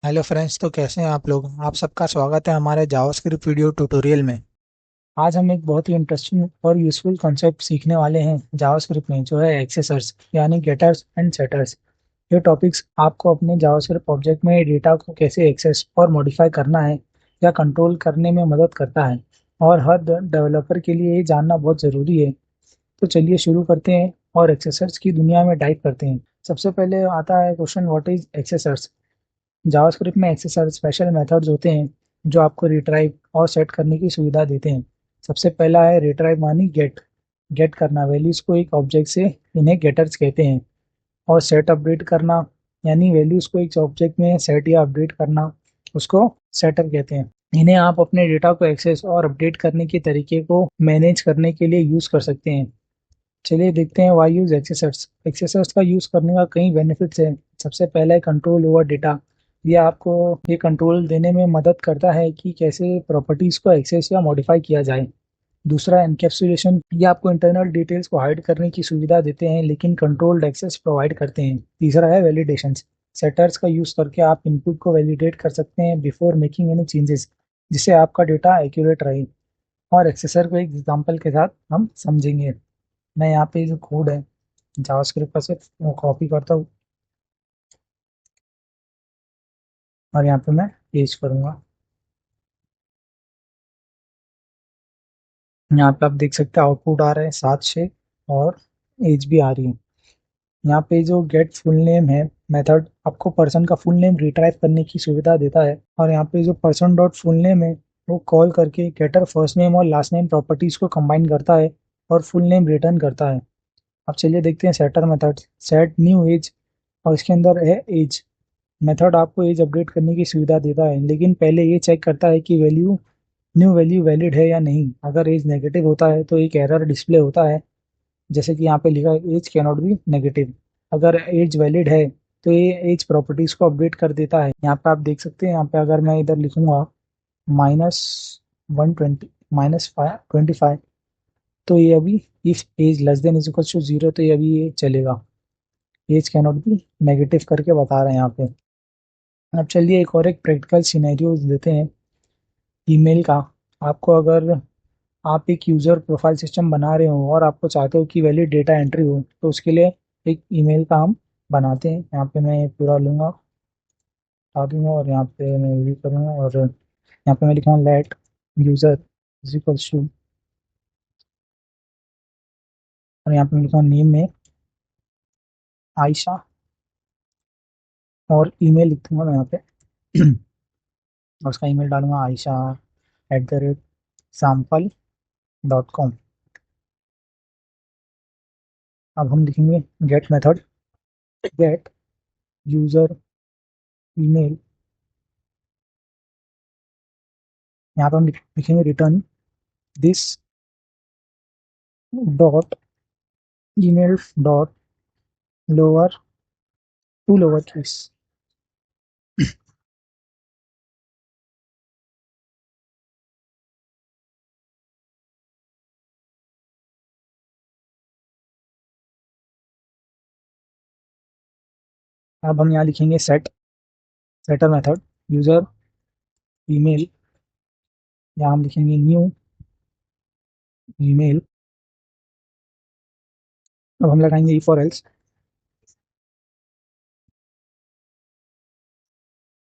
Hello friends. तो कैसे हैं आप लोग? आप सबका स्वागत है हमारे जावास्क्रिप्ट वीडियो ट्यूटोरियल में। आज हम एक बहुत ही इंटरेस्टिंग और यूजफुल कॉन्सेप्ट सीखने वाले हैं जावास्क्रिप्ट में, जो है एक्सेसर्स यानी गेटर्स एंड सेटर्स। ये टॉपिक्स आपको अपने जावास्क्रिप्ट ऑब्जेक्ट में डेटा को कैसे एक्सेस और मॉडिफाई करना है या कंट्रोल करने में मदद करता है, और हर डेवलपर के लिए ये जानना बहुत ज़रूरी है। तो चलिए शुरू करते हैं और एक्सेसर्स की दुनिया में डाइव करते हैं। सबसे पहले आता है question, what is accessors. JavaScript में एक्सेसर स्पेशल मेथड्स होते हैं जो आपको रिट्राइव और सेट करने की सुविधा देते हैं। सबसे पहला है रिट्राइव, मानी गेट। गेट करना वैल्यूज को एक ऑब्जेक्ट से, इन्हें गेटर्स कहते हैं। और सेट, अपडेट करना, यानी वैल्यूज को एक ऑब्जेक्ट में सेट या अपडेट करना, उसको सेटर कहते हैं। इन्हें आप अपने डेटा को एक्सेस और अपडेट करने के तरीके को मैनेज करने के लिए यूज कर सकते हैं। चलिए देखते हैं वाई यूज एक्सेसर्स। एक्सेसर्स का यूज करने का कई बेनिफिट्स हैं। सबसे पहला है कंट्रोल ओवर डेटा। ये आपको ये कंट्रोल देने में मदद करता है कि कैसे प्रॉपर्टीज को एक्सेस या मॉडिफाई किया जाए। दूसरा, एनकैप्सुलेशन। ये आपको इंटरनल डिटेल्स को हाइड करने की सुविधा देते हैं लेकिन कंट्रोल्ड एक्सेस प्रोवाइड करते हैं। तीसरा है वैलिडेशन। सेटर्स का यूज करके आप इनपुट को वैलिडेट कर सकते हैं बिफोर मेकिंग एनी चेंजेस, जिससे आपका डेटा एक्यूरेट रहे। और एक्सेसर को एक एग्जांपल के साथ हम समझेंगे। मैं यहाँ पे जो कोड है जावास्क्रिप्ट का, सिर्फ वो कॉपी करता हूँ और यहाँ पे मैं पेस्ट करूँगा। यहाँ पे आप देख सकते हैं आउटपुट आ रहा है 7 6, और एज भी आ रही है। यहाँ पे जो गेट फुल नेम है मेथड, आपको पर्सन का फुल नेम रिट्राइव करने की सुविधा देता है। और यहाँ पे जो पर्सन डॉट फुल नेम है वो कॉल करके गेटर फर्स्ट नेम और लास्ट नेम प्रॉपर्टीज को कंबाइन करता है और फुल नेम रिटर्न करता है। अब चलिए देखते हैं setter method. Set new age, और इसके अंदर है एज। मेथड आपको एज अपडेट करने की सुविधा देता है, लेकिन पहले ये चेक करता है कि न्यू वैल्यू वैलिड है या नहीं। अगर एज नेगेटिव होता है तो एक एरर डिस्प्ले होता है, जैसे कि यहाँ पे लिखा है age can not be negative. अगर एज वैलिड है तो ये एज प्रॉपर्टीज को अपडेट कर देता है। यहाँ पे आप देख सकते हैं, यहाँ पे अगर मैं इधर लिखूंगा -120 -525, तो ये अभी if age less than is equal to 0, तो ये अभी ये चलेगा। Age can not be negative करके बता रहे हैं यहाँ पे। अब चलिए एक और एक प्रैक्टिकल सिनेरियो लेते हैं ईमेल का। आपको अगर आप एक यूज़र प्रोफाइल सिस्टम बना रहे हो और आपको चाहते हो कि वैलिड डेटा एंट्री हो, तो उसके लिए एक ईमेल का हम बनाते हैं। यहाँ पे मैं पूरा लूँगा, हटा दूँगा, और यहाँ पे मैं ये भी करूँगा, और यहाँ पे मैं लिखूँगा let user is equals to, और यहाँ पे मैं लिखूँगा नेम में आयशा, और ईमेल लिख दूँगा मैं यहाँ पे और उसका ईमेल डालूँगा aisha@sample.com। अब हम लिखेंगे get method, get user email. यहाँ पर हम लिखेंगे return this dot email dot lower to lower case. अब हम यहाँ लिखेंगे सेटर मेथड यूज़र ईमेल। यहाँ हम लिखेंगे न्यू ईमेल। अब हम लगाएंगे इफ और else.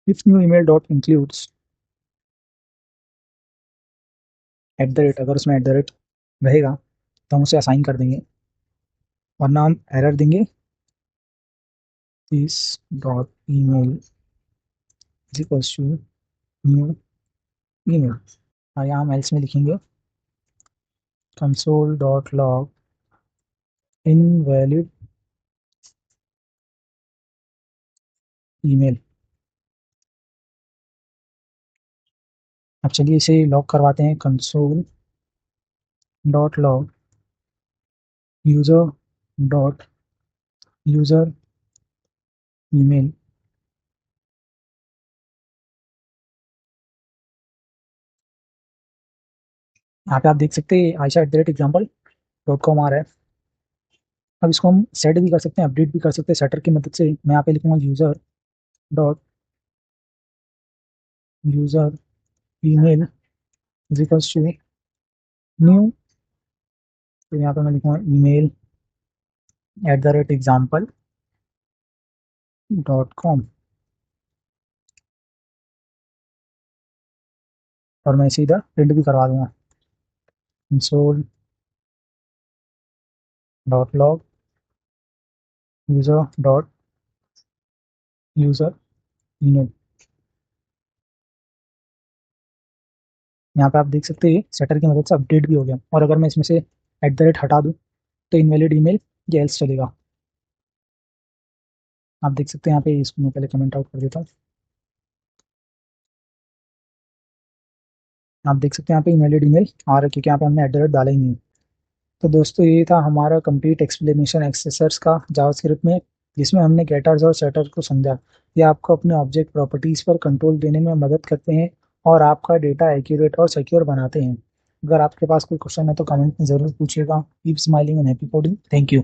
If new email dot includes @ अगर उसमें @ रहेगा तो हम उसे असाइन कर देंगे, वरना हम एरर देंगे this dot email is equals to new email. और यहाँ हम एल्स में लिखेंगे console dot log invalid email. अब चलिए इसे लॉग करवाते हैं, console dot log user dot user email. यहाँ पे आप देख सकते हैं aisha@example.com आ रहा है। अब इसको हम सेट भी कर सकते हैं, अपडेट भी कर सकते हैं सेटर की मदद से। मैं यहाँ पे लिखूंगा user dot user email is equals to new, तो यहाँ पे मैं लिखूँगा email @example.com और मैं सीधा प्रिंट भी करवा दूंगा console.log user email। यहाँ पे आप देख सकते हैं सेटर की मदद से अपडेट भी हो गया। और अगर मैं इसमें से हटा दूँ तो इनवैलिड ईमेल या एल्स चलेगा। आप देख सकते हैं यहाँ पे, इसको मैं पहले कमेंट आउट कर देता हूँ। आप देख सकते हैं यहाँ पे इनवैलिड ईमेल आ रहा है क्योंकि यहाँ पे हमने डाला ही नहीं है। तो दोस्तों ये था हमारा कंप्लीट एक्सप्लेनेशन एक्सेसर्स का जावास्क्रिप्ट में, जिसमें हमने गेटर्स और सेटर्स को समझा। ये आपको अपने ऑब्जेक्ट प्रॉपर्टीज़ पर कंट्रोल देने में मदद करते हैं और आपका डेटा एक्यूरेट और सिक्योर बनाते हैं। अगर आपके पास कोई क्वेश्चन है तो कमेंट में ज़रूर पूछिएगा। Keep smiling and happy coding. Thank you.